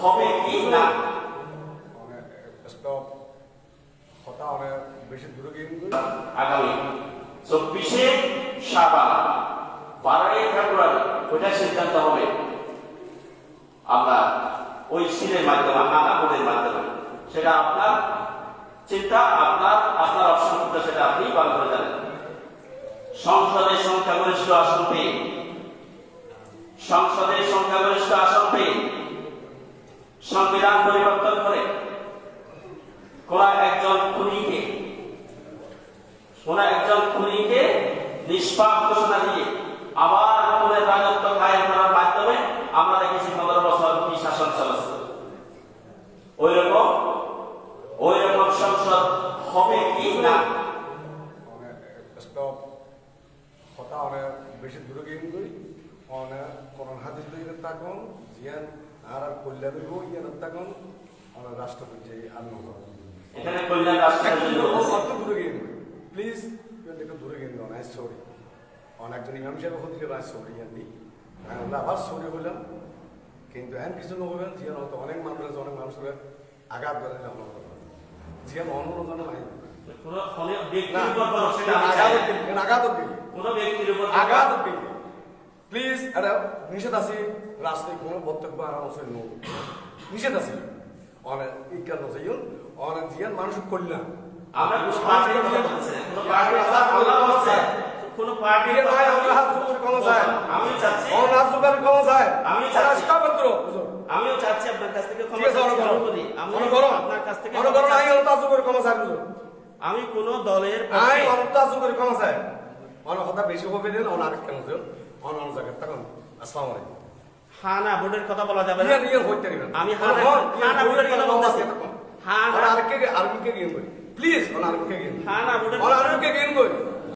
হবে কি না স্টপ কথা অনেক বেশি দূরে গিয়ে আগামী 24শে শাবান 12ই ফেব্রুয়ারি ওটা সিদ্ধান্ত হবে আমরা ওই সিলের মাধ্যমে আনা বোর্ডের মাধ্যমে সেটা আপনার চিন্তা আপনার অপশন সেটা আপনি ভালো করে জানেন। সংসদের সংখ্যাগরিষ্ঠ আসন পেয়ে সংবিধান পরিবর্তন করে কোন একজন খুনিকে নিষ্পাপ ঘোষণা দিয়ে আবার খুনের রাজত্ব কায়েম করার মাধ্যমে আমরা দেখেছি 15 বছর কি শাসন চলেছে। ওই রকম সংসদ হবে কি না স্টপ কথা অনেক বেশি দূরে গিয়ে অনেক কোন হাদিস দিকে তাকন জিয়ান আর কল্যাণ ইয়ান তাকন অনেক রাষ্ট্রপতি আন্দোলন এখানে কল্যাণ রাষ্ট্রপতি অত দূরে গিয়ে প্লিজ একটু দূরে গিয়ে দাও আই সরি অনেকজন ইমাম সাহেব হতে আই সরি ইয়ানি আমরা আবার সরি হইলাম কিন্তু এমন কিছু নহবেন জিয়ান হয়তো অনেক মানুষের আঘাত করে জিয়ান অনুরোধন নাই প্লিজ নিষেধ আছে রাস্তায় কোনো বক্তব্য নিষেধ আছে অনেক ইকার নজয়ন অনেক জিয়ান মানুষ কল্যাণ আমিও চাচ্ছি আপনার কাছ থেকে আমি কোন দলের বেশি হবে দেন অনেক কেন অন্য জায়গায় তখন আসসালামু আলাইকুম হানা বোর্ডের কথা বলা যাবে না আমি হানা বোর্ডের কথা বলতেছি হানা আরকে গেম প্লিজ হানা বোর্ডের